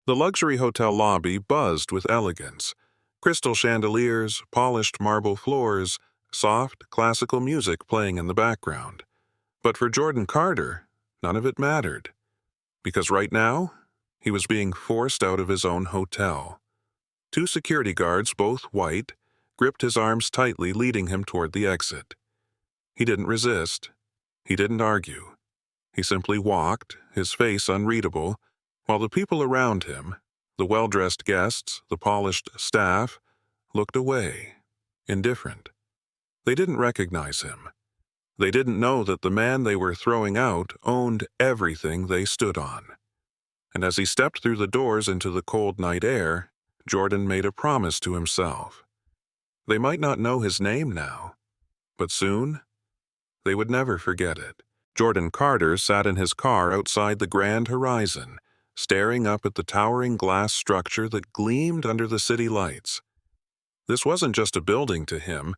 The luxury hotel lobby buzzed with elegance. Crystal chandeliers, polished marble floors, soft, classical music playing in the background. But for Jordan Carter, none of it mattered. Because right now, he was being forced out of his own hotel. Two security guards, both white, gripped his arms tightly, leading him toward the exit. He didn't resist. He didn't argue. He simply walked, his face unreadable, while the people around him, the well-dressed guests, the polished staff, looked away, indifferent. They didn't recognize him. They didn't know that the man they were throwing out owned everything they stood on. And as he stepped through the doors into the cold night air, Jordan made a promise to himself. They might not know his name now, but soon they would never forget it. Jordan Carter sat in his car outside the Grand Horizon, staring up at the towering glass structure that gleamed under the city lights. This wasn't just a building to him,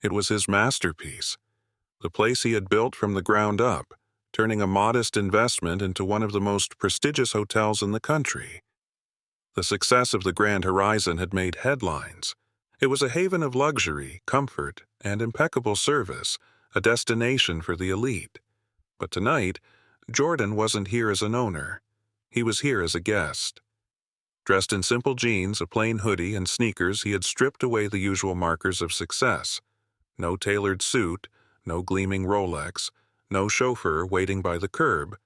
it was his masterpiece, the place he had built from the ground up, turning a modest investment into one of the most prestigious hotels in the country. The success of the Grand Horizon had made headlines. It was a haven of luxury, comfort, and impeccable service, a destination for the elite. But tonight, Jordan wasn't here as an owner. He was here as a guest. Dressed in simple jeans, a plain hoodie, and sneakers, he had stripped away the usual markers of success. No tailored suit, no gleaming Rolex, no chauffeur waiting by the curb.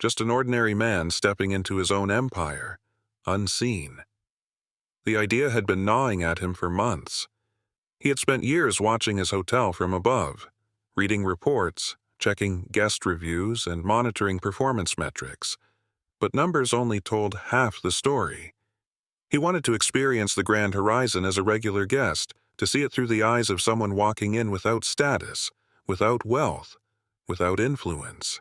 Just an ordinary man stepping into his own empire, unseen. The idea had been gnawing at him for months. He had spent years watching his hotel from above, reading reports, checking guest reviews, and monitoring performance metrics. But numbers only told half the story. He wanted to experience the Grand Horizon as a regular guest, to see it through the eyes of someone walking in without status, without wealth, without influence.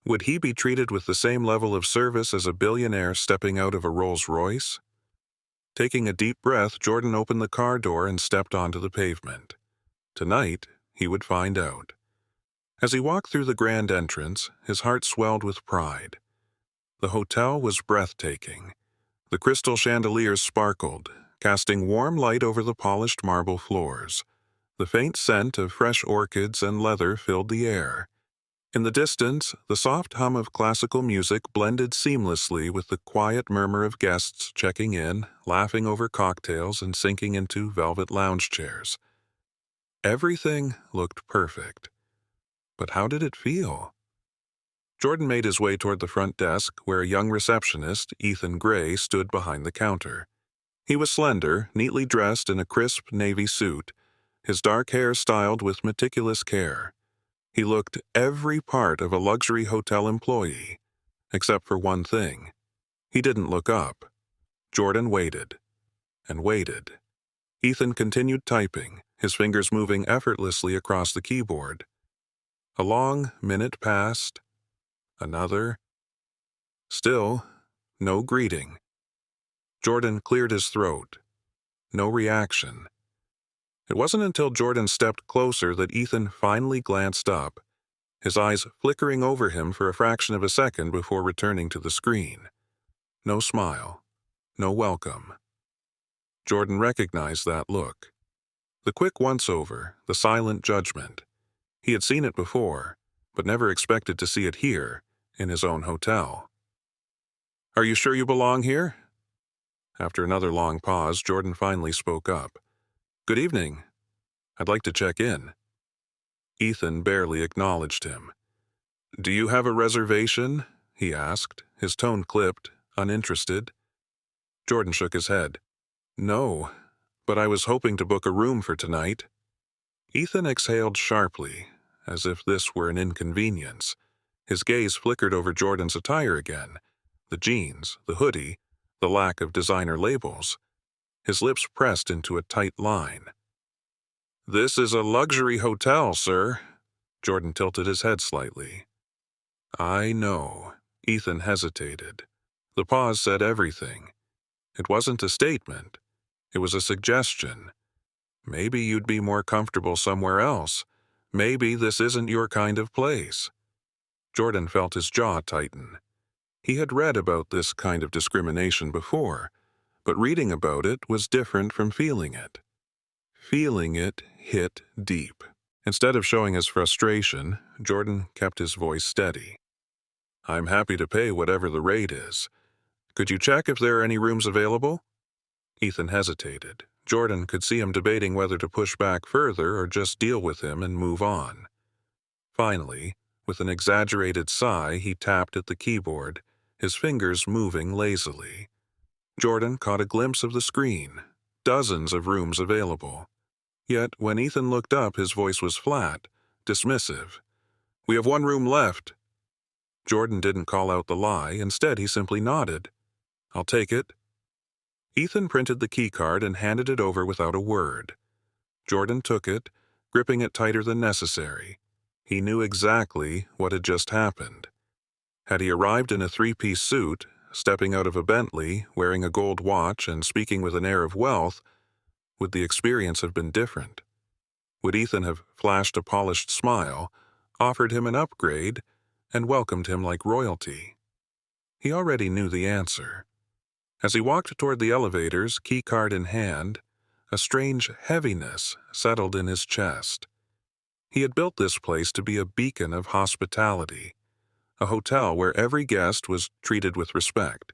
Would he be treated with the same level of service as a billionaire stepping out of a Rolls-Royce? Taking a deep breath, Jordan opened the car door and stepped onto the pavement. Tonight, he would find out. As he walked through the grand entrance, his heart swelled with pride. The hotel was breathtaking. The crystal chandeliers sparkled, casting warm light over the polished marble floors. The faint scent of fresh orchids and leather filled the air. In the distance, the soft hum of classical music blended seamlessly with the quiet murmur of guests checking in, laughing over cocktails, and sinking into velvet lounge chairs. Everything looked perfect. But how did it feel? Jordan made his way toward the front desk, where a young receptionist, Ethan Gray, stood behind the counter. He was slender, neatly dressed in a crisp navy suit, his dark hair styled with meticulous care. He looked every part of a luxury hotel employee, except for one thing. He didn't look up. Jordan waited, and waited. Ethan continued typing, his fingers moving effortlessly across the keyboard. A long minute passed. Another. Still, no greeting. Jordan cleared his throat. No reaction. It wasn't until Jordan stepped closer that Ethan finally glanced up, his eyes flickering over him for a fraction of a second before returning to the screen. No smile. No welcome. Jordan recognized that look. The quick once-over, the silent judgment. He had seen it before, but never expected to see it here, in his own hotel. "Are you sure you belong here?" After another long pause, Jordan finally spoke up. "Good evening. I'd like to check in." Ethan barely acknowledged him. "Do you have a reservation?" he asked, his tone clipped, uninterested. Jordan shook his head. "No, but I was hoping to book a room for tonight." Ethan exhaled sharply, as if this were an inconvenience. His gaze flickered over Jordan's attire again, the jeans, the hoodie, the lack of designer labels. His lips pressed into a tight line. "This is a luxury hotel, sir." Jordan tilted his head slightly. "I know." Ethan hesitated. The pause said everything. It wasn't a statement. It was a suggestion. Maybe you'd be more comfortable somewhere else. Maybe this isn't your kind of place. Jordan felt his jaw tighten. He had read about this kind of discrimination before, but reading about it was different from feeling it. Feeling it hit deep. Instead of showing his frustration, Jordan kept his voice steady. "I'm happy to pay whatever the rate is. Could you check if there are any rooms available?" Ethan hesitated. Jordan could see him debating whether to push back further or just deal with him and move on. Finally, with an exaggerated sigh, he tapped at the keyboard, his fingers moving lazily. Jordan caught a glimpse of the screen. Dozens of rooms available. Yet, when Ethan looked up, his voice was flat, dismissive. "We have one room left." Jordan didn't call out the lie. Instead, he simply nodded. "I'll take it." Ethan printed the keycard and handed it over without a word. Jordan took it, gripping it tighter than necessary. He knew exactly what had just happened. Had he arrived in a three-piece suit, stepping out of a Bentley, wearing a gold watch and speaking with an air of wealth, would the experience have been different? Would Ethan have flashed a polished smile, offered him an upgrade, and welcomed him like royalty? He already knew the answer. As he walked toward the elevators, keycard in hand, a strange heaviness settled in his chest. He had built this place to be a beacon of hospitality, a hotel where every guest was treated with respect.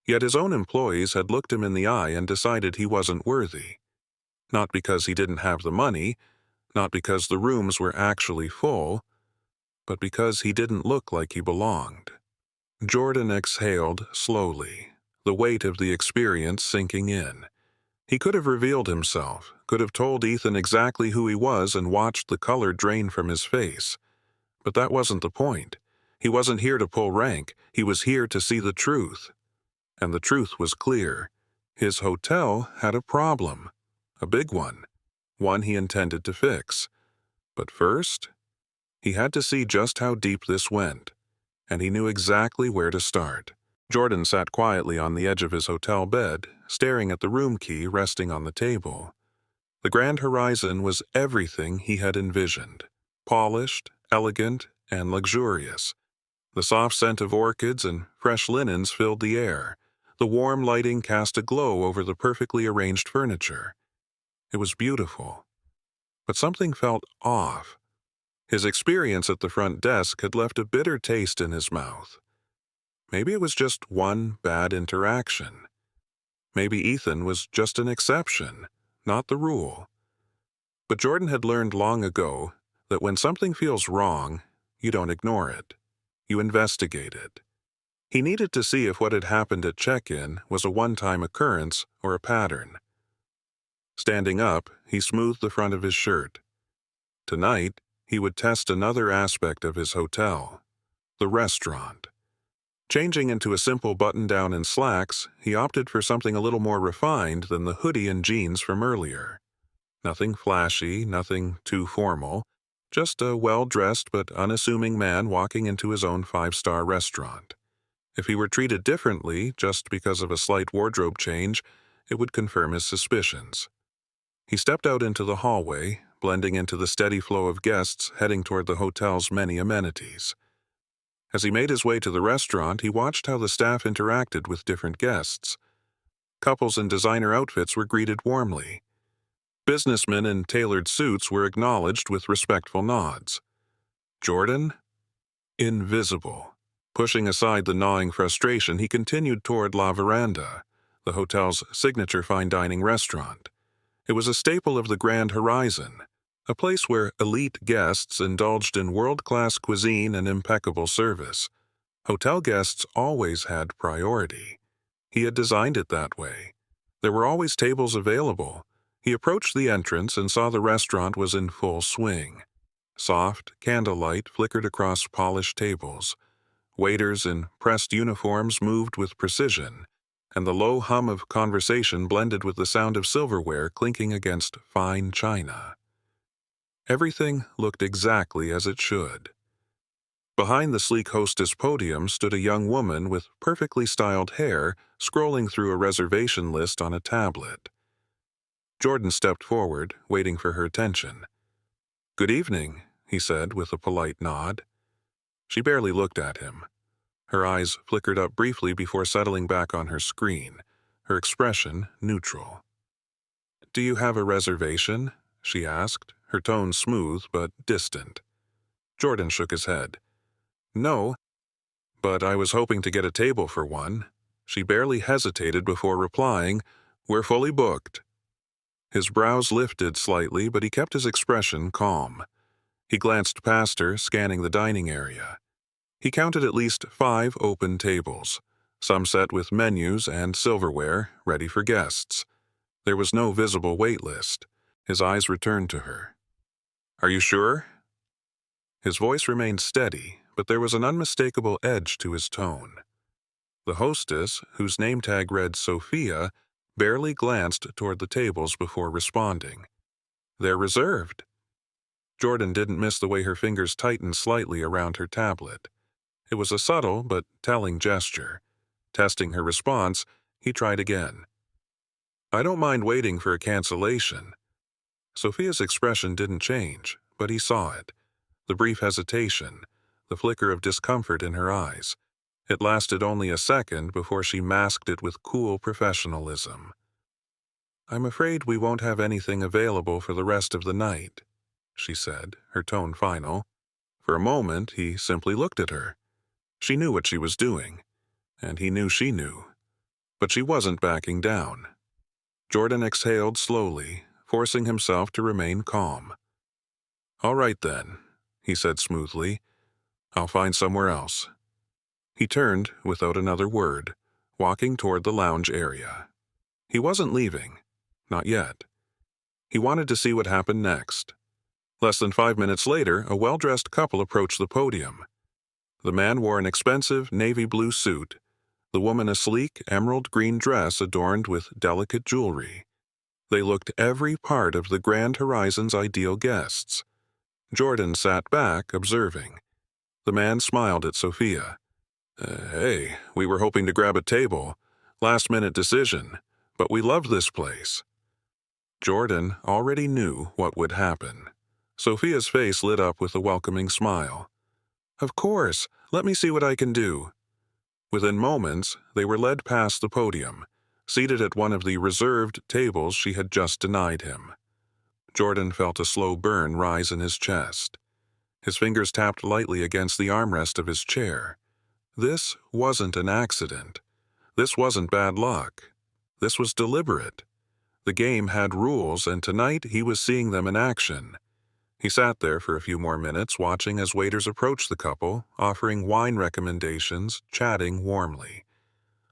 Yet his own employees had looked him in the eye and decided he wasn't worthy. Not because he didn't have the money, not because the rooms were actually full, but because he didn't look like he belonged. Jordan exhaled slowly, the weight of the experience sinking in. He could have revealed himself, could have told Ethan exactly who he was and watched the color drain from his face. But that wasn't the point. He wasn't here to pull rank. He was here to see the truth. And the truth was clear. His hotel had a problem. A big one. One he intended to fix. But first, he had to see just how deep this went. And he knew exactly where to start. Jordan sat quietly on the edge of his hotel bed, staring at the room key resting on the table. The Grand Horizon was everything he had envisioned. Polished, elegant, and luxurious. The soft scent of orchids and fresh linens filled the air. The warm lighting cast a glow over the perfectly arranged furniture. It was beautiful. But something felt off. His experience at the front desk had left a bitter taste in his mouth. Maybe it was just one bad interaction. Maybe Ethan was just an exception, not the rule. But Jordan had learned long ago that when something feels wrong, you don't ignore it. You investigate it. He needed to see if what had happened at check-in was a one-time occurrence or a pattern. Standing up, he smoothed the front of his shirt. Tonight, he would test another aspect of his hotel, the restaurant. Changing into a simple button-down and slacks, he opted for something a little more refined than the hoodie and jeans from earlier. Nothing flashy, nothing too formal, just a well-dressed but unassuming man walking into his own five-star restaurant. If he were treated differently just because of a slight wardrobe change, it would confirm his suspicions. He stepped out into the hallway, blending into the steady flow of guests heading toward the hotel's many amenities. As he made his way to the restaurant, he watched how the staff interacted with different guests. Couples in designer outfits were greeted warmly. Businessmen in tailored suits were acknowledged with respectful nods. Jordan? Invisible. Pushing aside the gnawing frustration, he continued toward La Veranda, the hotel's signature fine dining restaurant. It was a staple of the Grand Horizon, a place where elite guests indulged in world-class cuisine and impeccable service. Hotel guests always had priority. He had designed it that way. There were always tables available. He approached the entrance and saw the restaurant was in full swing. Soft candlelight flickered across polished tables. Waiters in pressed uniforms moved with precision, and the low hum of conversation blended with the sound of silverware clinking against fine china. Everything looked exactly as it should. Behind the sleek hostess podium stood a young woman with perfectly styled hair scrolling through a reservation list on a tablet. Jordan stepped forward, waiting for her attention. "Good evening," he said with a polite nod. She barely looked at him. Her eyes flickered up briefly before settling back on her screen, her expression neutral. "Do you have a reservation?" she asked, her tone smooth but distant. Jordan shook his head. "No, but I was hoping to get a table for one." She barely hesitated before replying, "We're fully booked." His brows lifted slightly, but he kept his expression calm. He glanced past her, scanning the dining area. He counted at least 5 open tables, some set with menus and silverware ready for guests. There was no visible wait list. His eyes returned to her. "Are you sure?" His voice remained steady, but there was an unmistakable edge to his tone. The hostess, whose name tag read Sophia, barely glanced toward the tables before responding. "They're reserved." Jordan didn't miss the way her fingers tightened slightly around her tablet. It was a subtle but telling gesture. Testing her response, he tried again. "I don't mind waiting for a cancellation." Sophia's expression didn't change, but he saw it. The brief hesitation, the flicker of discomfort in her eyes. It lasted only a second before she masked it with cool professionalism. "I'm afraid we won't have anything available for the rest of the night," she said, her tone final. For a moment, he simply looked at her. She knew what she was doing, and he knew she knew. But she wasn't backing down. Jordan exhaled slowly, forcing himself to remain calm. "All right then," he said smoothly. "I'll find somewhere else." He turned without another word, walking toward the lounge area. He wasn't leaving. Not yet. He wanted to see what happened next. Less than 5 minutes later, a well-dressed couple approached the podium. The man wore an expensive navy blue suit, the woman a sleek emerald green dress adorned with delicate jewelry. They looked every part of the Grand Horizon's ideal guests. Jordan sat back, observing. The man smiled at Sophia. Hey, we were hoping to grab a table. Last-minute decision, but we love this place." Jordan already knew what would happen. Sophia's face lit up with a welcoming smile. "Of course, let me see what I can do." Within moments, they were led past the podium, seated at one of the reserved tables she had just denied him. Jordan felt a slow burn rise in his chest. His fingers tapped lightly against the armrest of his chair. This wasn't an accident. This wasn't bad luck. This was deliberate. The game had rules, and tonight he was seeing them in action. He sat there for a few more minutes, watching as waiters approached the couple, offering wine recommendations, chatting warmly.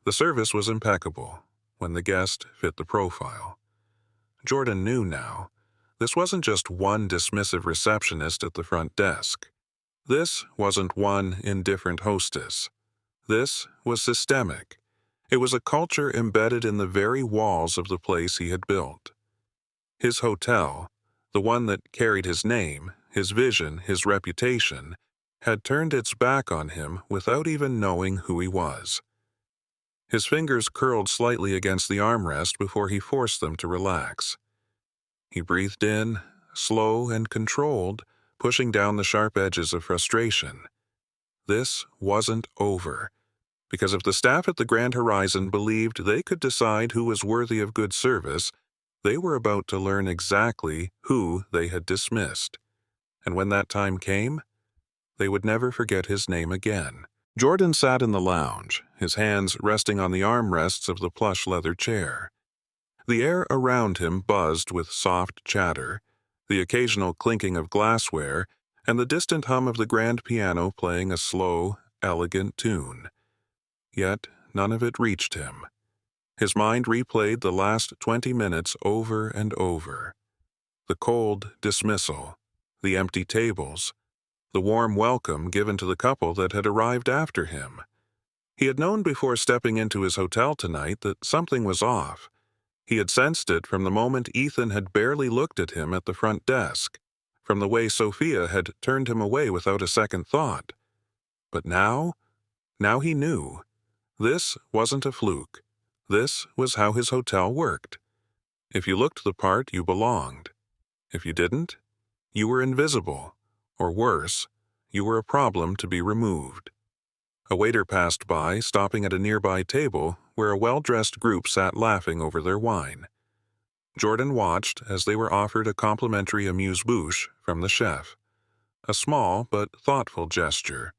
The service was impeccable, when the guest fit the profile. Jordan knew now. This wasn't just one dismissive receptionist at the front desk. This wasn't one indifferent hostess. This was systemic. It was a culture embedded in the very walls of the place he had built. His hotel, the one that carried his name, his vision, his reputation, had turned its back on him without even knowing who he was. His fingers curled slightly against the armrest before he forced them to relax. He breathed in, slow and controlled, pushing down the sharp edges of frustration. This wasn't over, because if the staff at the Grand Horizon believed they could decide who was worthy of good service, they were about to learn exactly who they had dismissed. And when that time came, they would never forget his name again. Jordan sat in the lounge, his hands resting on the armrests of the plush leather chair. The air around him buzzed with soft chatter, the occasional clinking of glassware, and the distant hum of the grand piano playing a slow, elegant tune. Yet none of it reached him. His mind replayed the last 20 minutes over and over. The cold dismissal, the empty tables, the warm welcome given to the couple that had arrived after him. He had known before stepping into his hotel tonight that something was off. He had sensed it from the moment Ethan had barely looked at him at the front desk, from the way Sophia had turned him away without a second thought. But now he knew. This wasn't a fluke. This was how his hotel worked. If you looked the part, you belonged. If you didn't, you were invisible, or worse, you were a problem to be removed. A waiter passed by, stopping at a nearby table where a well-dressed group sat laughing over their wine. Jordan watched as they were offered a complimentary amuse-bouche from the chef. A small but thoughtful gesture,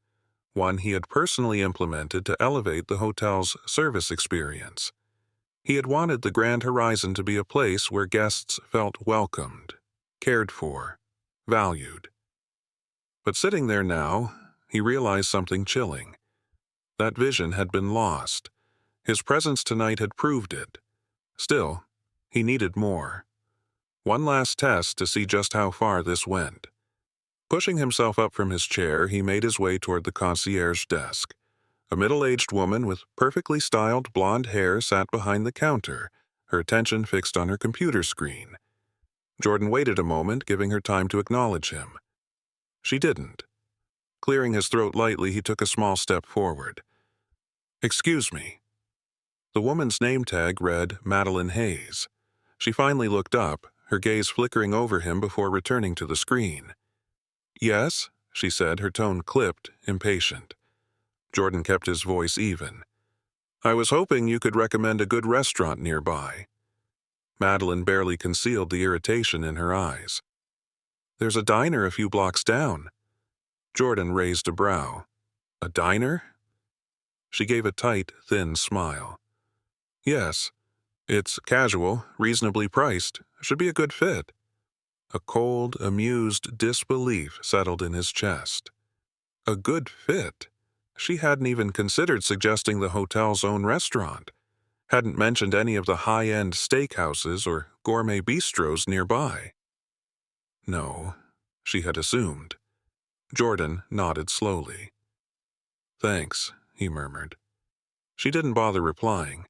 one he had personally implemented to elevate the hotel's service experience. He had wanted the Grand Horizon to be a place where guests felt welcomed, cared for, valued. But sitting there now, he realized something chilling. That vision had been lost. His presence tonight had proved it. Still, he needed more. One last test to see just how far this went. Pushing himself up from his chair, he made his way toward the concierge desk. A middle-aged woman with perfectly styled blonde hair sat behind the counter, her attention fixed on her computer screen. Jordan waited a moment, giving her time to acknowledge him. She didn't. Clearing his throat lightly, he took a small step forward. "Excuse me." The woman's name tag read Madeline Hayes. She finally looked up, her gaze flickering over him before returning to the screen. "Yes," she said, her tone clipped, impatient. Jordan kept his voice even. "I was hoping you could recommend a good restaurant nearby." Madeline barely concealed the irritation in her eyes. "There's a diner a few blocks down." Jordan raised a brow. "A diner?" She gave a tight, thin smile. "Yes. It's casual, reasonably priced. Should be a good fit." A cold, amused disbelief settled in his chest. A good fit? She hadn't even considered suggesting the hotel's own restaurant. Hadn't mentioned any of the high-end steakhouses or gourmet bistros nearby. No, she had assumed. Jordan nodded slowly. "Thanks," he murmured. She didn't bother replying.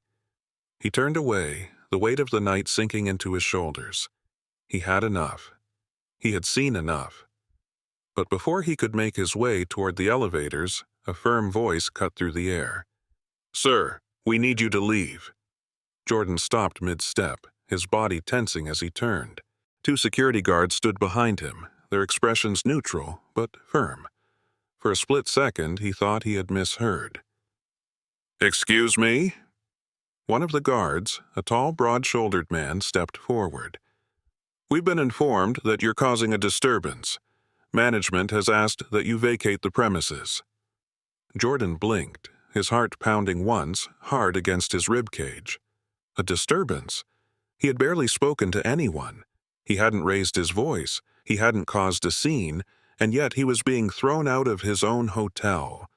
He turned away, the weight of the night sinking into his shoulders. He had enough. He had seen enough. But before he could make his way toward the elevators, a firm voice cut through the air. "Sir, we need you to leave." Jordan stopped mid-step, his body tensing as he turned. Two security guards stood behind him, their expressions neutral but firm. For a split second, he thought he had misheard. "Excuse me?" One of the guards, a tall, broad-shouldered man, stepped forward. "We've been informed that you're causing a disturbance. Management has asked that you vacate the premises." Jordan blinked, his heart pounding once, hard against his ribcage. A disturbance? He had barely spoken to anyone. He hadn't raised his voice. He hadn't caused a scene, and yet he was being thrown out of his own hotel.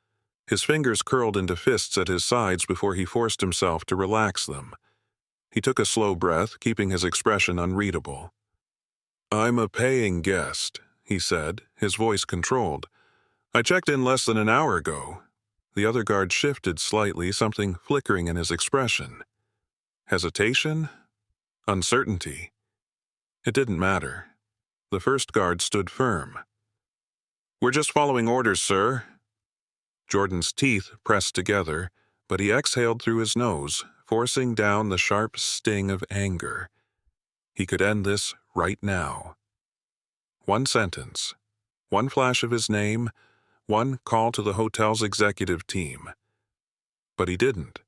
His fingers curled into fists at his sides before he forced himself to relax them. He took a slow breath, keeping his expression unreadable. "I'm a paying guest," he said, his voice controlled. "I checked in less than an hour ago." The other guard shifted slightly, something flickering in his expression. Hesitation? Uncertainty? It didn't matter. The first guard stood firm. "We're just following orders, sir." Jordan's teeth pressed together, but he exhaled through his nose, forcing down the sharp sting of anger. He could end this right now. One sentence, one flash of his name, one call to the hotel's executive team. But he didn't.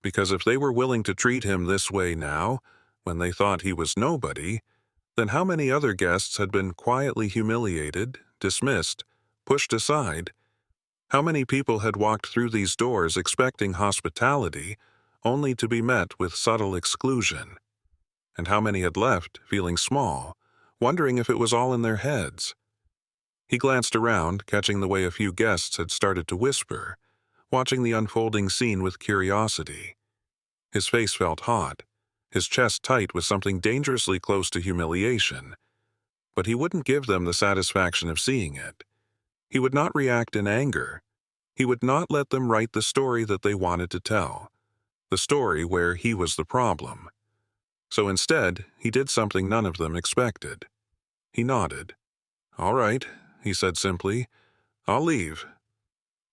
Because if they were willing to treat him this way now, when they thought he was nobody, then how many other guests had been quietly humiliated, dismissed, pushed aside? How many people had walked through these doors expecting hospitality, only to be met with subtle exclusion? And how many had left feeling small, wondering if it was all in their heads? He glanced around, catching the way a few guests had started to whisper, watching the unfolding scene with curiosity. His face felt hot, his chest tight with something dangerously close to humiliation. But he wouldn't give them the satisfaction of seeing it. He would not react in anger. He would not let them write the story that they wanted to tell, the story where he was the problem. So instead, he did something none of them expected. He nodded. "All right," he said simply. "I'll leave."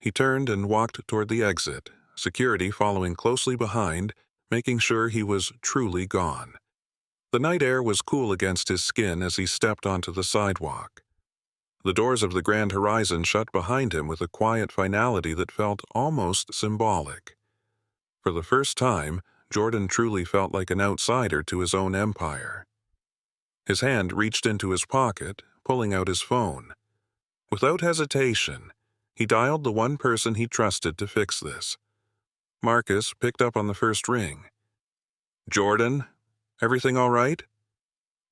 He turned and walked toward the exit, security following closely behind, making sure he was truly gone. The night air was cool against his skin as he stepped onto the sidewalk. The doors of the Grand Horizon shut behind him with a quiet finality that felt almost symbolic. For the first time, Jordan truly felt like an outsider to his own empire. His hand reached into his pocket, pulling out his phone. Without hesitation, he dialed the one person he trusted to fix this. Marcus picked up on the first ring. "Jordan, everything all right?"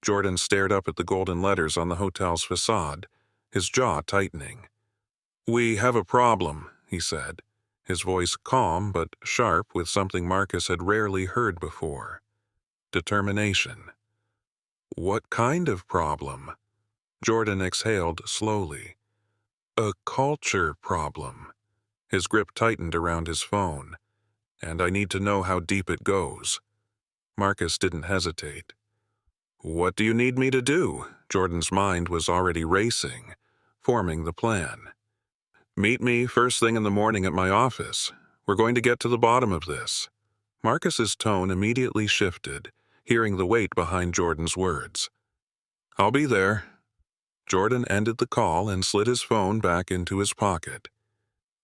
Jordan stared up at the golden letters on the hotel's facade, his jaw tightening. "We have a problem," he said, his voice calm but sharp with something Marcus had rarely heard before. Determination. "What kind of problem?" Jordan exhaled slowly. "A culture problem." His grip tightened around his phone. "And I need to know how deep it goes." Marcus didn't hesitate. "What do you need me to do?" Jordan's mind was already racing, forming the plan. "Meet me first thing in the morning at my office. We're going to get to the bottom of this." Marcus's tone immediately shifted, hearing the weight behind Jordan's words. "I'll be there." Jordan ended the call and slid his phone back into his pocket.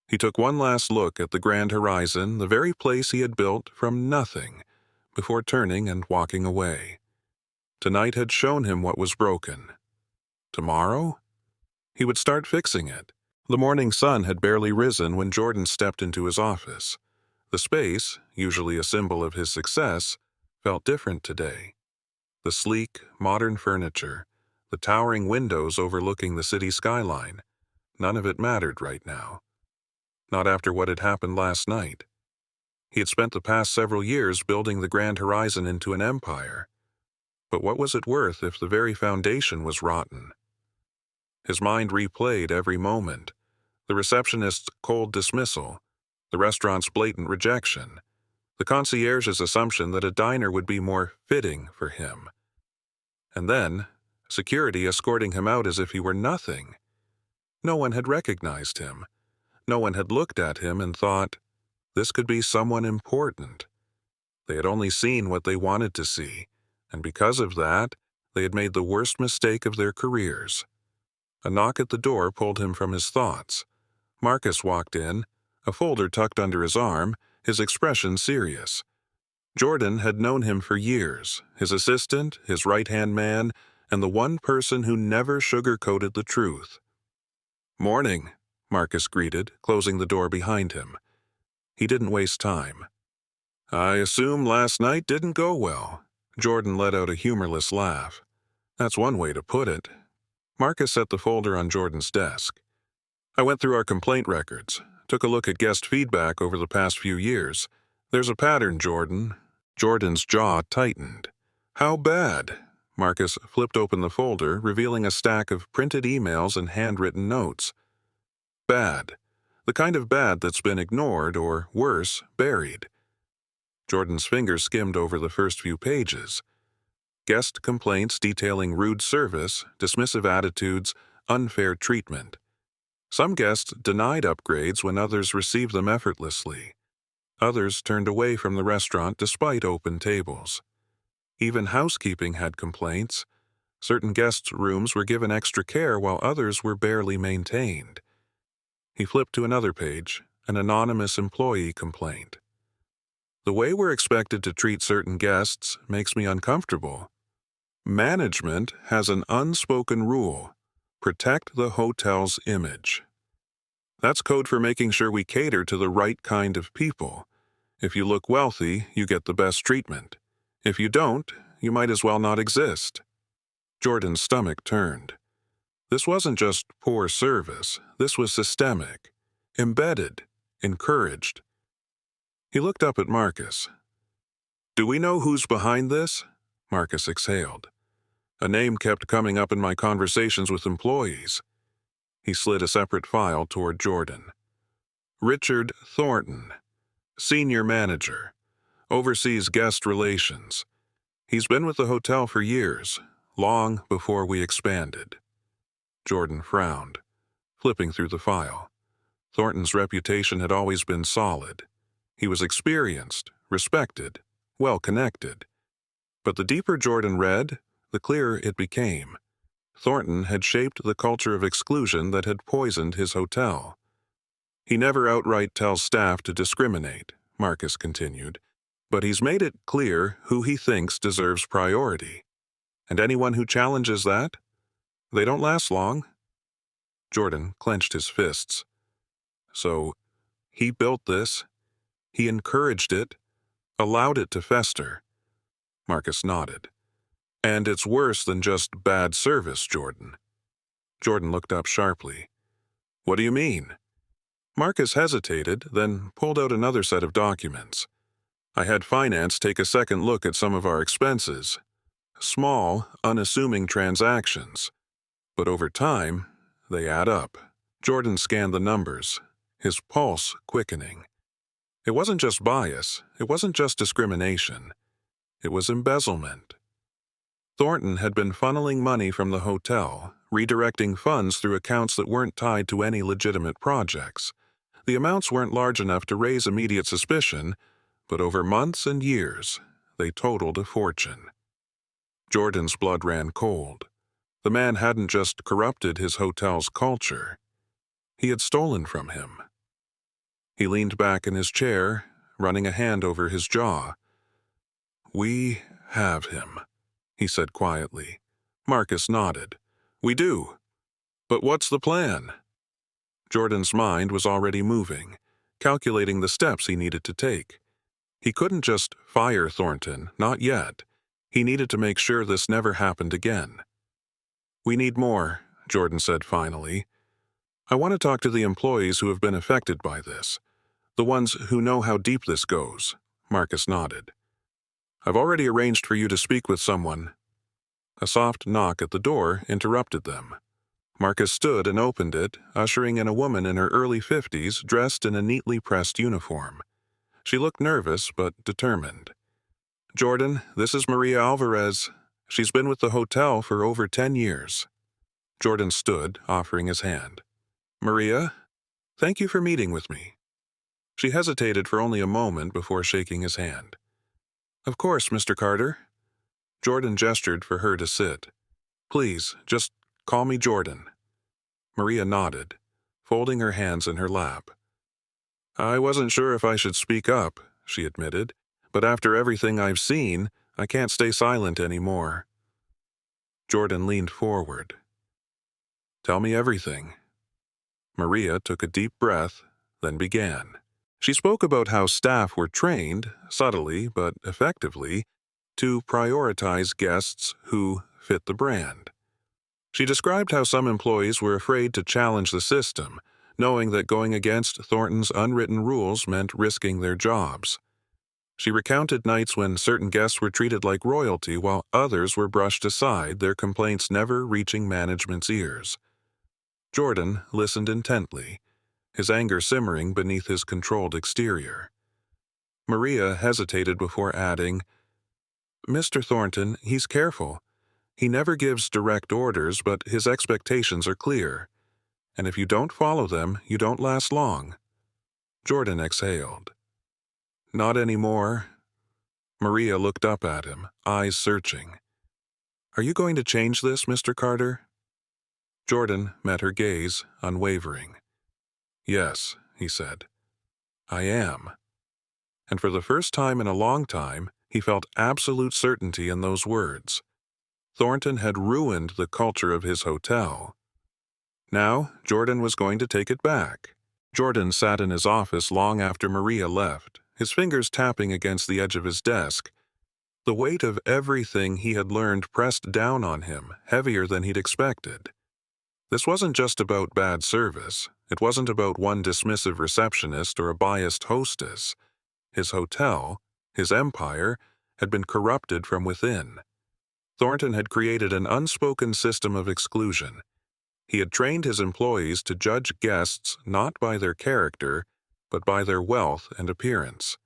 He took one last look at the Grand Horizon, the very place he had built from nothing, before turning and walking away. Tonight had shown him what was broken. Tomorrow? He would start fixing it. The morning sun had barely risen when Jordan stepped into his office. The space, usually a symbol of his success, felt different today. The sleek, modern furniture, the towering windows overlooking the city skyline, none of it mattered right now. Not after what had happened last night. He had spent the past several years building the Grand Horizon into an empire. But what was it worth if the very foundation was rotten? His mind replayed every moment. The receptionist's cold dismissal, the restaurant's blatant rejection, the concierge's assumption that a diner would be more fitting for him. And then, security escorting him out as if he were nothing. No one had recognized him. No one had looked at him and thought, this could be someone important. They had only seen what they wanted to see, and because of that, they had made the worst mistake of their careers. A knock at the door pulled him from his thoughts. Marcus walked in, a folder tucked under his arm, his expression serious. Jordan had known him for years, his assistant, his right-hand man, and the one person who never sugarcoated the truth. "Morning," Marcus greeted, closing the door behind him. He didn't waste time. "I assume last night didn't go well." Jordan let out a humorless laugh. "That's one way to put it." Marcus set the folder on Jordan's desk. "I went through our complaint records, took a look at guest feedback over the past few years. There's a pattern, Jordan." Jordan's jaw tightened. "How bad?" Marcus flipped open the folder, revealing a stack of printed emails and handwritten notes. "Bad. The kind of bad that's been ignored or, worse, buried." Jordan's fingers skimmed over the first few pages. Guest complaints detailing rude service, dismissive attitudes, unfair treatment. Some guests denied upgrades when others received them effortlessly. Others turned away from the restaurant despite open tables. Even housekeeping had complaints. Certain guests' rooms were given extra care while others were barely maintained. He flipped to another page, an anonymous employee complaint. "The way we're expected to treat certain guests makes me uncomfortable. Management has an unspoken rule: protect the hotel's image. That's code for making sure we cater to the right kind of people. If you look wealthy, you get the best treatment. If you don't, you might as well not exist." Jordan's stomach turned. This wasn't just poor service, this was systemic, embedded, encouraged. He looked up at Marcus. "Do we know who's behind this?" Marcus exhaled. "A name kept coming up in my conversations with employees." He slid a separate file toward Jordan. "Richard Thornton, senior manager, oversees guest relations. He's been with the hotel for years, long before we expanded." Jordan frowned, flipping through the file. Thornton's reputation had always been solid. He was experienced, respected, well-connected. But the deeper Jordan read, the clearer it became. Thornton had shaped the culture of exclusion that had poisoned his hotel. He never outright tells staff to discriminate, Marcus continued, but he's made it clear who he thinks deserves priority. And anyone who challenges that, they don't last long. Jordan clenched his fists. So, he built this, he encouraged it, allowed it to fester. Marcus nodded. And it's worse than just bad service, Jordan. Jordan looked up sharply. What do you mean? Marcus hesitated, then pulled out another set of documents. I had finance take a second look at some of our expenses. Small, unassuming transactions. But over time, they add up. Jordan scanned the numbers, his pulse quickening. It wasn't just bias, it wasn't just discrimination. It was embezzlement. Thornton had been funneling money from the hotel, redirecting funds through accounts that weren't tied to any legitimate projects. The amounts weren't large enough to raise immediate suspicion, but over months and years, they totaled a fortune. Jordan's blood ran cold. The man hadn't just corrupted his hotel's culture. He had stolen from him. He leaned back in his chair, running a hand over his jaw. We have him, he said quietly. Marcus nodded. We do. But what's the plan? Jordan's mind was already moving, calculating the steps he needed to take. He couldn't just fire Thornton, not yet. He needed to make sure this never happened again. We need more, Jordan said finally. I want to talk to the employees who have been affected by this. The ones who know how deep this goes. Marcus nodded. I've already arranged for you to speak with someone. A soft knock at the door interrupted them. Marcus stood and opened it, ushering in a woman in her early 50s dressed in a neatly pressed uniform. She looked nervous but determined. Jordan, this is Maria Alvarez. She's been with the hotel for over 10 years. Jordan stood, offering his hand. Maria, thank you for meeting with me. She hesitated for only a moment before shaking his hand. Of course, Mr. Carter. Jordan gestured for her to sit. Please, just call me Jordan. Maria nodded, folding her hands in her lap. I wasn't sure if I should speak up, she admitted, but after everything I've seen, I can't stay silent anymore. Jordan leaned forward. Tell me everything. Maria took a deep breath, then began. She spoke about how staff were trained, subtly but effectively, to prioritize guests who fit the brand. She described how some employees were afraid to challenge the system, knowing that going against Thornton's unwritten rules meant risking their jobs. She recounted nights when certain guests were treated like royalty while others were brushed aside, their complaints never reaching management's ears. Jordan listened intently, his anger simmering beneath his controlled exterior. Maria hesitated before adding, Mr. Thornton, he's careful. He never gives direct orders, but his expectations are clear. And if you don't follow them, you don't last long. Jordan exhaled. Not anymore. Maria looked up at him, eyes searching. Are you going to change this, Mr. Carter? Jordan met her gaze, unwavering. Yes, he said. I am. And for the first time in a long time, he felt absolute certainty in those words. Thornton had ruined the culture of his hotel. Now, Jordan was going to take it back. Jordan sat in his office long after Maria left, his fingers tapping against the edge of his desk. The weight of everything he had learned pressed down on him, heavier than he'd expected. This wasn't just about bad service. It wasn't about one dismissive receptionist or a biased hostess. His hotel, his empire, had been corrupted from within. Thornton had created an unspoken system of exclusion. He had trained his employees to judge guests not by their character, but by their wealth and appearance.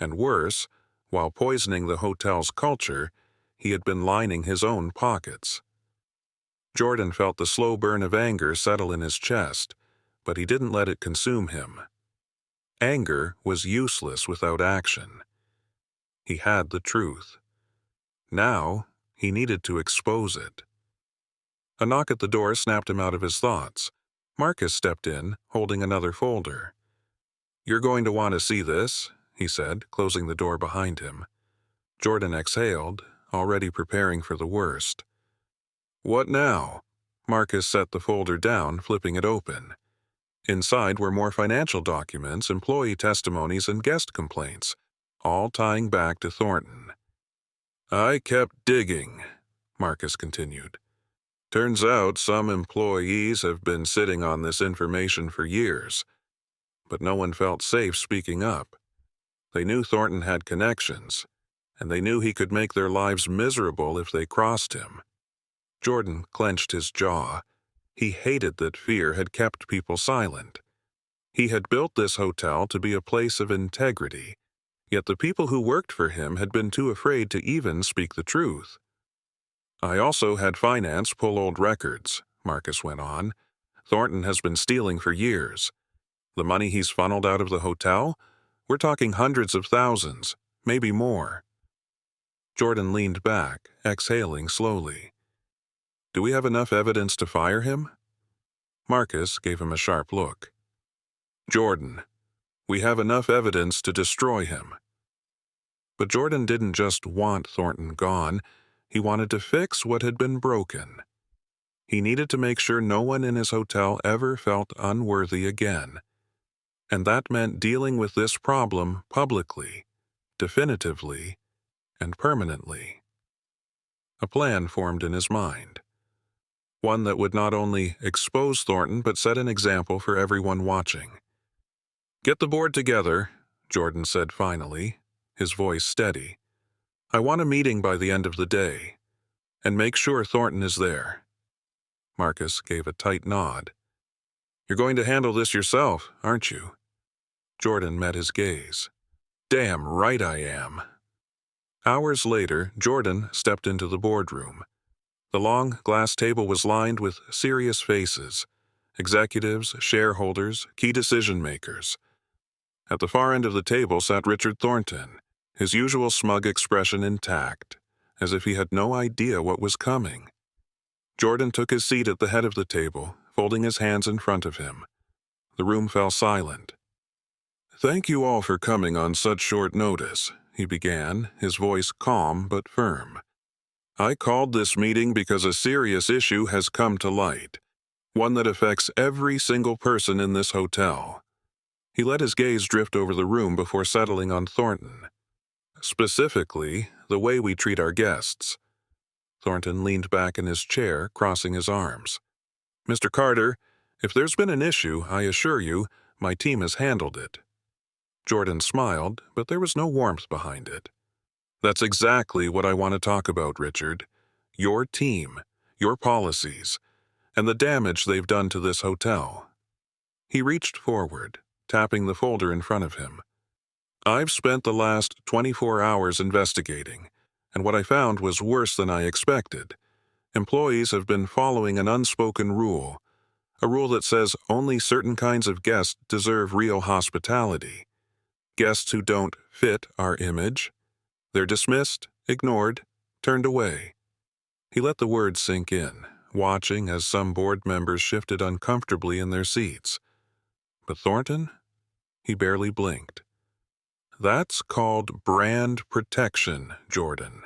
And worse, while poisoning the hotel's culture, he had been lining his own pockets. Jordan felt the slow burn of anger settle in his chest, but he didn't let it consume him. Anger was useless without action. He had the truth. Now, he needed to expose it. A knock at the door snapped him out of his thoughts. Marcus stepped in, holding another folder. "You're going to want to see this," he said, closing the door behind him. Jordan exhaled, already preparing for the worst. "What now?" Marcus set the folder down, flipping it open. Inside were more financial documents, employee testimonies, and guest complaints, all tying back to Thornton. "I kept digging," Marcus continued. "Turns out some employees have been sitting on this information for years, but no one felt safe speaking up. They knew Thornton had connections, and they knew he could make their lives miserable if they crossed him." Jordan clenched his jaw. He hated that fear had kept people silent. He had built this hotel to be a place of integrity, yet the people who worked for him had been too afraid to even speak the truth. "I also had finance pull old records," Marcus went on. "Thornton has been stealing for years. The money he's funneled out of the hotel? We're talking hundreds of thousands, maybe more." Jordan leaned back, exhaling slowly. "Do we have enough evidence to fire him?" Marcus gave him a sharp look. "Jordan, we have enough evidence to destroy him." But Jordan didn't just want Thornton gone. He wanted to fix what had been broken. He needed to make sure no one in his hotel ever felt unworthy again. And that meant dealing with this problem publicly, definitively, and permanently. A plan formed in his mind. One that would not only expose Thornton but set an example for everyone watching. "Get the board together," Jordan said finally, his voice steady. "I want a meeting by the end of the day. And make sure Thornton is there." Marcus gave a tight nod. "You're going to handle this yourself, aren't you?" Jordan met his gaze. "Damn right I am." Hours later, Jordan stepped into the boardroom. The long glass table was lined with serious faces, executives, shareholders, key decision-makers. At the far end of the table sat Richard Thornton, his usual smug expression intact, as if he had no idea what was coming. Jordan took his seat at the head of the table, folding his hands in front of him. The room fell silent. "Thank you all for coming on such short notice," he began, his voice calm but firm. "I called this meeting because a serious issue has come to light, one that affects every single person in this hotel." He let his gaze drift over the room before settling on Thornton. "Specifically, the way we treat our guests." Thornton leaned back in his chair, crossing his arms. "Mr. Carter, if there's been an issue, I assure you, my team has handled it." Jordan smiled, but there was no warmth behind it. "That's exactly what I want to talk about, Richard. Your team, your policies, and the damage they've done to this hotel." He reached forward, tapping the folder in front of him. "I've spent the last 24 hours investigating, and what I found was worse than I expected. Employees have been following an unspoken rule, a rule that says only certain kinds of guests deserve real hospitality. Guests who don't fit our image, they're dismissed, ignored, turned away." He let the words sink in, watching as some board members shifted uncomfortably in their seats. But Thornton? He barely blinked. "That's called brand protection, Jordan.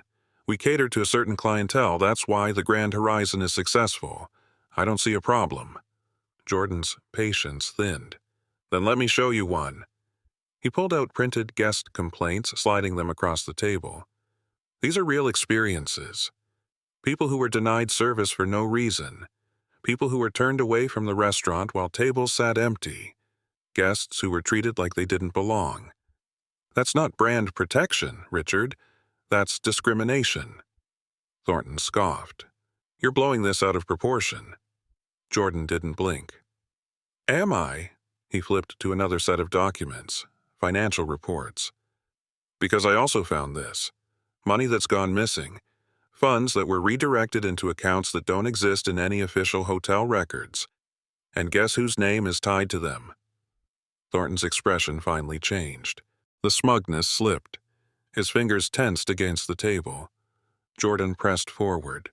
We cater to a certain clientele. That's why the Grand Horizon is successful. I don't see a problem." Jordan's patience thinned. "Then let me show you one." He pulled out printed guest complaints, sliding them across the table. "These are real experiences. People who were denied service for no reason. People who were turned away from the restaurant while tables sat empty. Guests who were treated like they didn't belong. That's not brand protection, Richard. That's discrimination." Thornton scoffed. "You're blowing this out of proportion." Jordan didn't blink. "Am I?" He flipped to another set of documents, financial reports. "Because I also found this. Money that's gone missing. Funds that were redirected into accounts that don't exist in any official hotel records. And guess whose name is tied to them?" Thornton's expression finally changed. The smugness slipped. His fingers tensed against the table. Jordan pressed forward.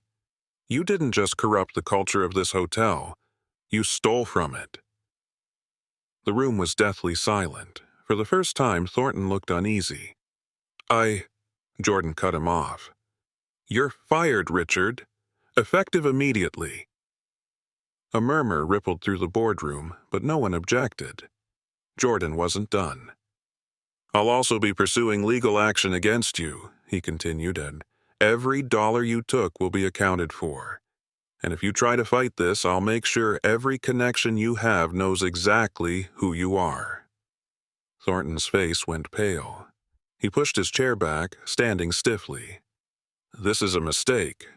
You didn't just corrupt the culture of this hotel, you stole from it." The room was deathly silent. For the first time, Thornton looked uneasy. Jordan cut him off. "You're fired, Richard. Effective immediately." A murmur rippled through the boardroom, but no one objected. Jordan wasn't done. "I'll also be pursuing legal action against you," he continued, "and every dollar you took will be accounted for. And if you try to fight this, I'll make sure every connection you have knows exactly who you are." Thornton's face went pale. He pushed his chair back, standing stiffly. "This is a mistake."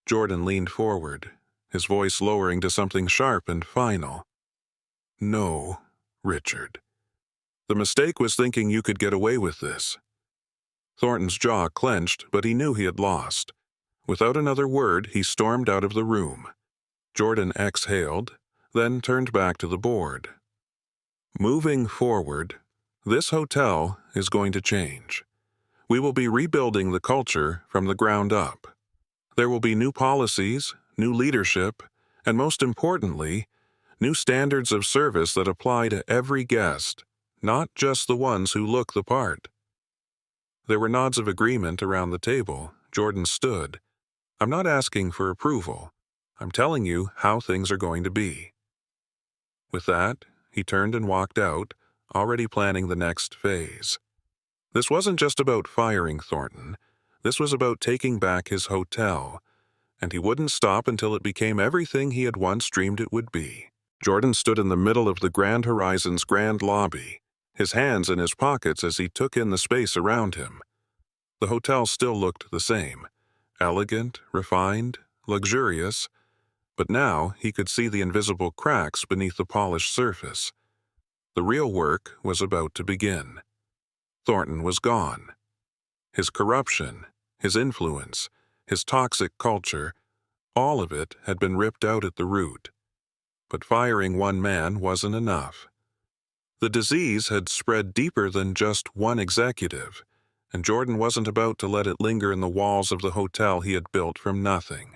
Jordan leaned forward, his voice lowering to something sharp and final. "No, Richard. The mistake was thinking you could get away with this." Thornton's jaw clenched, but he knew he had lost. Without another word, he stormed out of the room. Jordan exhaled, then turned back to the board. "Moving forward, this hotel is going to change. We will be rebuilding the culture from the ground up. There will be new policies, new leadership, and most importantly, new standards of service that apply to every guest, not just the ones who look the part." There were nods of agreement around the table. Jordan stood. "I'm not asking for approval. I'm telling you how things are going to be." With that, he turned and walked out, already planning the next phase. This wasn't just about firing Thornton. This was about taking back his hotel, and he wouldn't stop until it became everything he had once dreamed it would be. Jordan stood in the middle of the Grand Horizon's grand lobby, his hands in his pockets as he took in the space around him. The hotel still looked the same, elegant, refined, luxurious, but now he could see the invisible cracks beneath the polished surface. The real work was about to begin. Thornton was gone. His corruption, his influence, his toxic culture, all of it had been ripped out at the root. But firing one man wasn't enough. The disease had spread deeper than just one executive, and Jordan wasn't about to let it linger in the walls of the hotel he had built from nothing.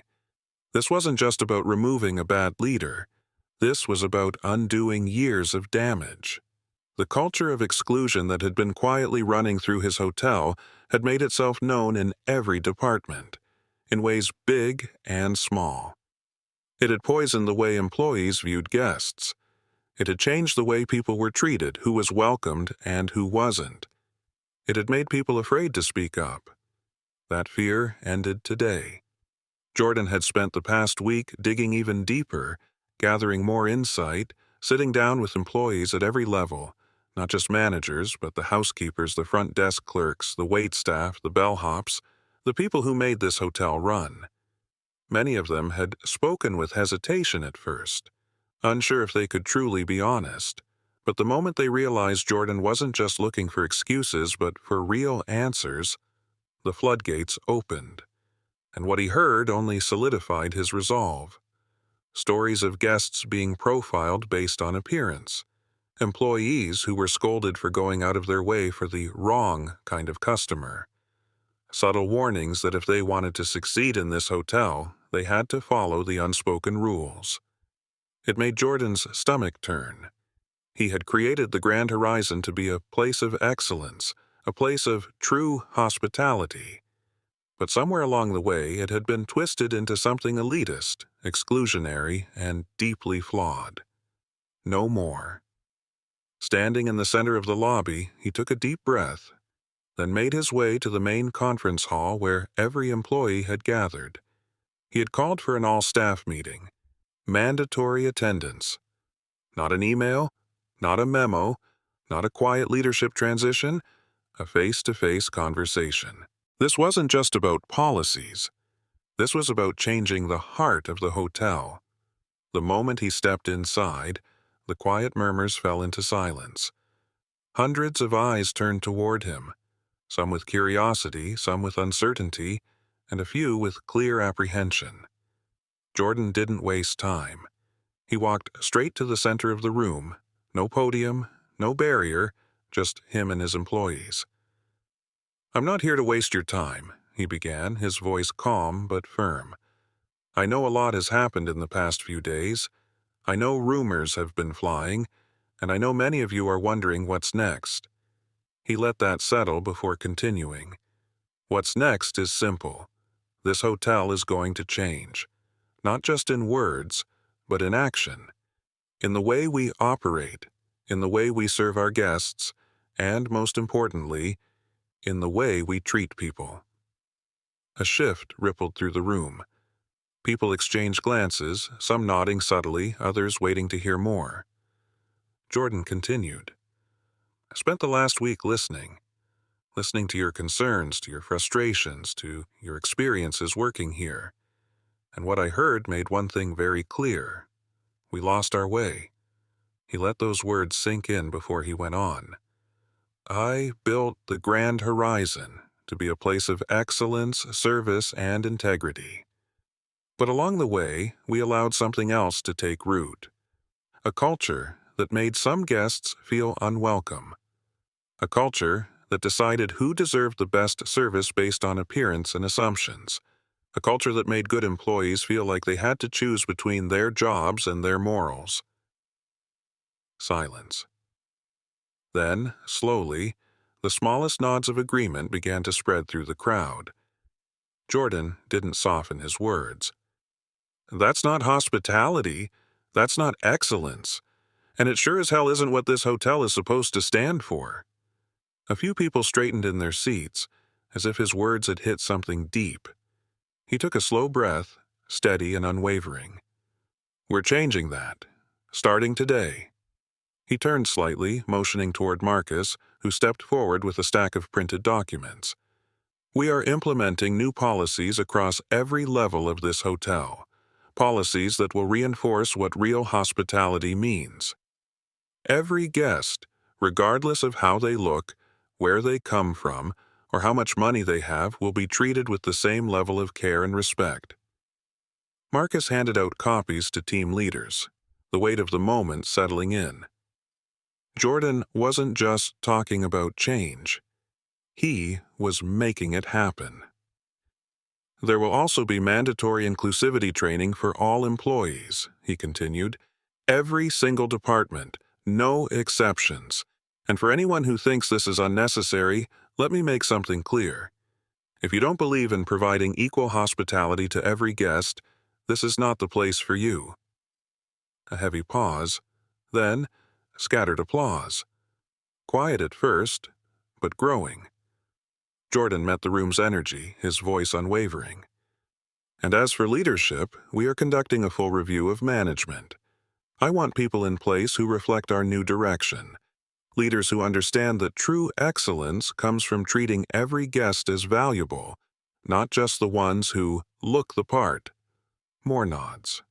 This wasn't just about removing a bad leader. This was about undoing years of damage. The culture of exclusion that had been quietly running through his hotel had made itself known in every department, in ways big and small. It had poisoned the way employees viewed guests. It had changed the way people were treated, who was welcomed and who wasn't. It had made people afraid to speak up. That fear ended today. Jordan had spent the past week digging even deeper, gathering more insight, sitting down with employees at every level, not just managers, but the housekeepers, the front desk clerks, the waitstaff, the bellhops, the people who made this hotel run. Many of them had spoken with hesitation at first, unsure if they could truly be honest. But the moment they realized Jordan wasn't just looking for excuses, but for real answers, the floodgates opened. And what he heard only solidified his resolve. Stories of guests being profiled based on appearance. Employees who were scolded for going out of their way for the wrong kind of customer. Subtle warnings that if they wanted to succeed in this hotel, they had to follow the unspoken rules. It made Jordan's stomach turn. He had created the Grand Horizon to be a place of excellence, a place of true hospitality. But somewhere along the way, it had been twisted into something elitist, exclusionary, and deeply flawed. No more. Standing in the center of the lobby, he took a deep breath, then made his way to the main conference hall where every employee had gathered. He had called for an all-staff meeting. Mandatory attendance. Not an email, not a memo, not a quiet leadership transition, a face-to-face conversation. This wasn't just about policies. This was about changing the heart of the hotel. The moment he stepped inside, the quiet murmurs fell into silence. Hundreds of eyes turned toward him, some with curiosity, some with uncertainty, and a few with clear apprehension. Jordan didn't waste time. He walked straight to the center of the room. No podium, no barrier, just him and his employees. "I'm not here to waste your time," he began, his voice calm but firm. I know a lot has happened in the past few days. I know rumors have been flying, and I know many of you are wondering what's next." He let that settle before continuing. "What's next is simple. This hotel is going to change. Not just in words, but in action. In the way we operate, in the way we serve our guests, and most importantly, in the way we treat people." A shift rippled through the room. People exchanged glances, some nodding subtly, others waiting to hear more. Jordan continued. "I spent the last week listening to your concerns, to your frustrations, to your experiences working here. And what I heard made one thing very clear. We lost our way." He let those words sink in before he went on. "I built the Grand Horizon to be a place of excellence, service, and integrity. But along the way, we allowed something else to take root. A culture that made some guests feel unwelcome. A culture that decided who deserved the best service based on appearance and assumptions. A culture that made good employees feel like they had to choose between their jobs and their morals." Silence. Then, slowly, the smallest nods of agreement began to spread through the crowd. Jordan didn't soften his words. "That's not hospitality. That's not excellence. And it sure as hell isn't what this hotel is supposed to stand for." A few people straightened in their seats, as if his words had hit something deep. He took a slow breath, steady and unwavering. "We're changing that. Starting today." He turned slightly, motioning toward Marcus, who stepped forward with a stack of printed documents. "We are implementing new policies across every level of this hotel. Policies that will reinforce what real hospitality means. Every guest, regardless of how they look, where they come from, or how much money they have, will be treated with the same level of care and respect." Marcus handed out copies to team leaders, the weight of the moment settling in. Jordan wasn't just talking about change. He was making it happen. "There will also be mandatory inclusivity training for all employees," he continued. "Every single department, no exceptions. And for anyone who thinks this is unnecessary, let me make something clear. If you don't believe in providing equal hospitality to every guest, this is not the place for you." A heavy pause, then scattered applause. Quiet at first, but growing. Jordan met the room's energy, his voice unwavering. "And as for leadership, we are conducting a full review of management. I want people in place who reflect our new direction. Leaders who understand that true excellence comes from treating every guest as valuable, not just the ones who look the part." More nods.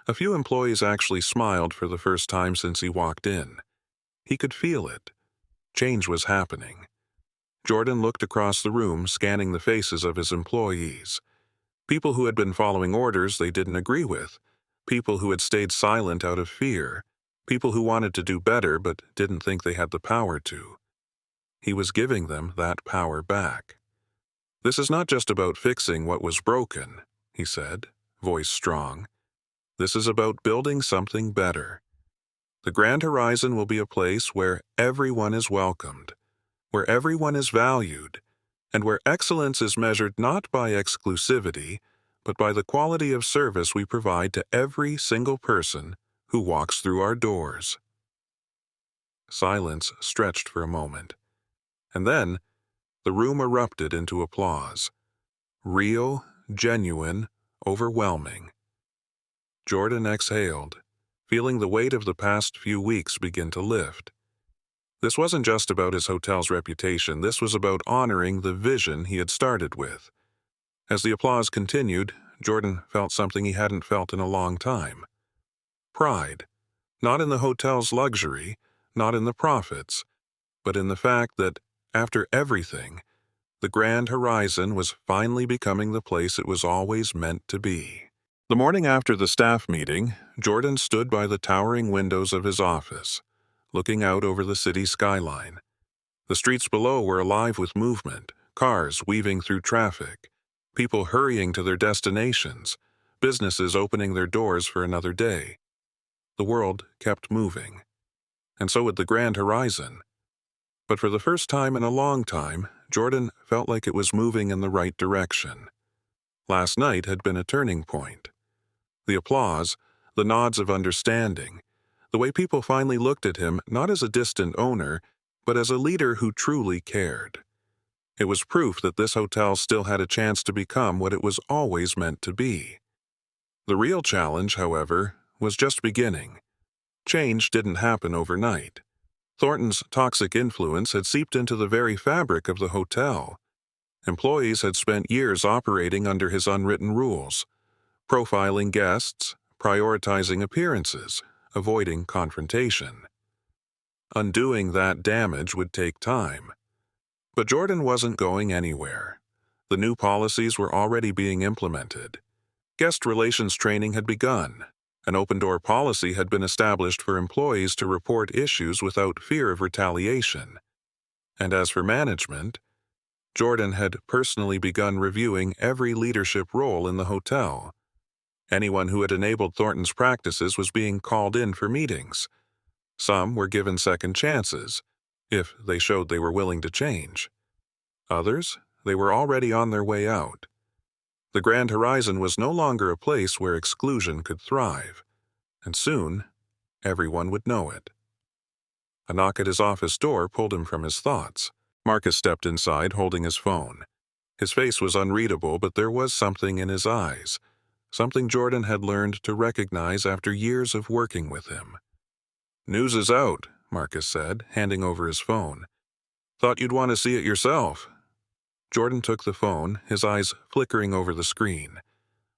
A few employees actually smiled for the first time since he walked in. He could feel it. Change was happening. Jordan looked across the room, scanning the faces of his employees. People who had been following orders they didn't agree with. People who had stayed silent out of fear. People who wanted to do better but didn't think they had the power to. He was giving them that power back. "This is not just about fixing what was broken," he said, voice strong. "This is about building something better. The Grand Horizon will be a place where everyone is welcomed, where everyone is valued, and where excellence is measured not by exclusivity, but by the quality of service we provide to every single person who walks through our doors." Silence stretched for a moment, and then the room erupted into applause. Real, genuine, overwhelming. Jordan exhaled, feeling the weight of the past few weeks begin to lift. This wasn't just about his hotel's reputation, this was about honoring the vision he had started with. As the applause continued, Jordan felt something he hadn't felt in a long time. Pride. Not in the hotel's luxury, not in the profits, but in the fact that, after everything, the Grand Horizon was finally becoming the place it was always meant to be. The morning after the staff meeting, Jordan stood by the towering windows of his office, looking out over the city skyline. The streets below were alive with movement, cars weaving through traffic, people hurrying to their destinations, businesses opening their doors for another day. The world kept moving, and so would the grand horizon. But for the first time in a long time, Jordan felt like it was moving in the right direction. Last night had been a turning point. The applause, the nods of understanding, the way people finally looked at him not as a distant owner, but as a leader who truly cared. It was proof that this hotel still had a chance to become what it was always meant to be. The real challenge, however, was just beginning. Change didn't happen overnight. Thornton's toxic influence had seeped into the very fabric of the hotel. Employees had spent years operating under his unwritten rules, profiling guests, prioritizing appearances, avoiding confrontation. Undoing that damage would take time. But Jordan wasn't going anywhere. The new policies were already being implemented. Guest relations training had begun. An open-door policy had been established for employees to report issues without fear of retaliation. And as for management, Jordan had personally begun reviewing every leadership role in the hotel. Anyone who had enabled Thornton's practices was being called in for meetings. Some were given second chances, if they showed they were willing to change. Others, they were already on their way out. The Grand Horizon was no longer a place where exclusion could thrive, and soon, everyone would know it. A knock at his office door pulled him from his thoughts. Marcus stepped inside, holding his phone. His face was unreadable, but there was something in his eyes, something Jordan had learned to recognize after years of working with him. "News is out," Marcus said, handing over his phone. "Thought you'd want to see it yourself." Jordan took the phone, his eyes flickering over the screen.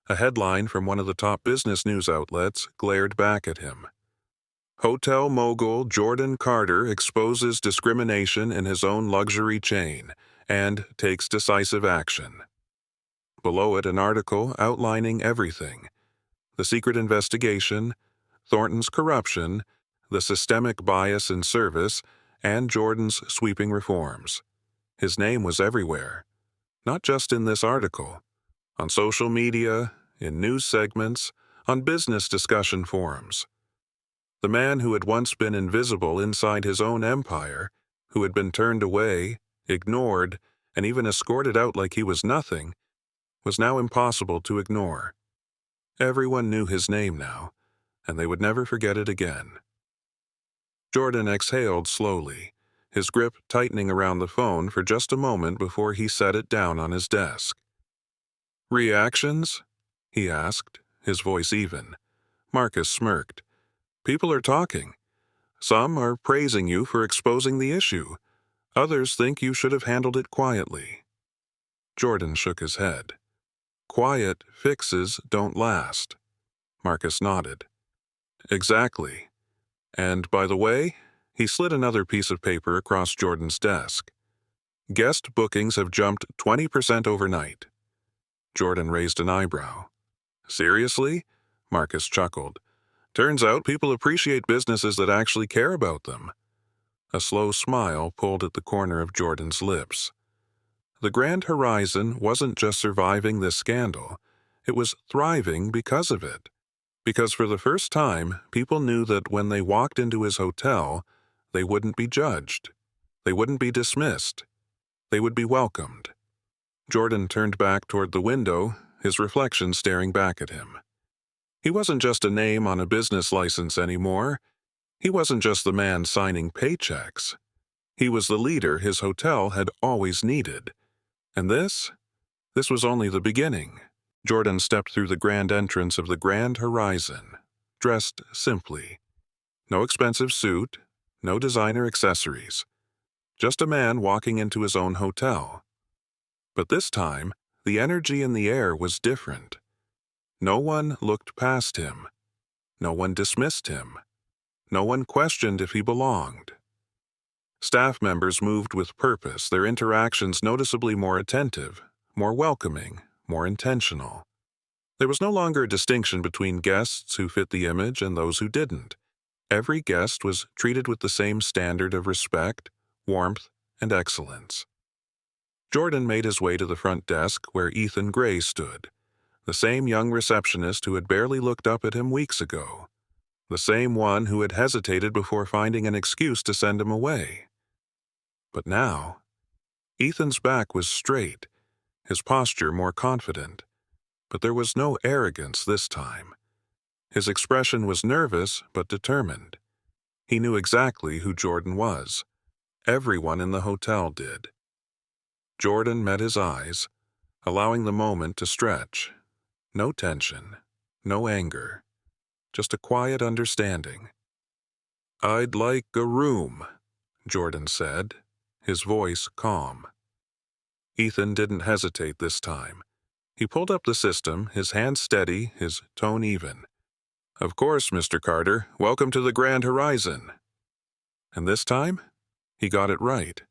A headline from one of the top business news outlets glared back at him. "Hotel mogul Jordan Carter exposes discrimination in his own luxury chain and takes decisive action." Below it, an article outlining everything: the secret investigation, Thornton's corruption, the systemic bias in service, and Jordan's sweeping reforms. His name was everywhere, not just in this article. On social media, in news segments, on business discussion forums. The man who had once been invisible inside his own empire, who had been turned away, ignored, and even escorted out like he was nothing, was now impossible to ignore. Everyone knew his name now, and they would never forget it again. Jordan exhaled slowly, his grip tightening around the phone for just a moment before he set it down on his desk. "Reactions?" he asked, his voice even. Marcus smirked. "People are talking. Some are praising you for exposing the issue. Others think you should have handled it quietly." Jordan shook his head. "Quiet fixes don't last." Marcus nodded. "Exactly. And by the way," he slid another piece of paper across Jordan's desk. "Guest bookings have jumped 20% overnight." Jordan raised an eyebrow. "Seriously?" Marcus chuckled. "Turns out people appreciate businesses that actually care about them." A slow smile pulled at the corner of Jordan's lips. The Grand Horizon wasn't just surviving this scandal, it was thriving because of it. Because for the first time, people knew that when they walked into his hotel, they wouldn't be judged. They wouldn't be dismissed. They would be welcomed. Jordan turned back toward the window, his reflection staring back at him. He wasn't just a name on a business license anymore. He wasn't just the man signing paychecks. He was the leader his hotel had always needed. And this was only the beginning. Jordan stepped through the grand entrance of the Grand Horizon, dressed simply. No expensive suit, no designer accessories. Just a man walking into his own hotel. But this time, the energy in the air was different. No one looked past him. No one dismissed him. No one questioned if he belonged. Staff members moved with purpose, their interactions noticeably more attentive, more welcoming, more intentional. There was no longer a distinction between guests who fit the image and those who didn't. Every guest was treated with the same standard of respect, warmth, and excellence. Jordan made his way to the front desk where Ethan Gray stood. The same young receptionist who had barely looked up at him weeks ago. The same one who had hesitated before finding an excuse to send him away. But now, Ethan's back was straight, his posture more confident. But there was no arrogance this time. His expression was nervous but determined. He knew exactly who Jordan was. Everyone in the hotel did. Jordan met his eyes, allowing the moment to stretch. No tension, no anger, just a quiet understanding. "I'd like a room," Jordan said, his voice calm. Ethan didn't hesitate this time. He pulled up the system, his hand steady, his tone even. "Of course, Mr. Carter. Welcome to the Grand Horizon." And this time, he got it right.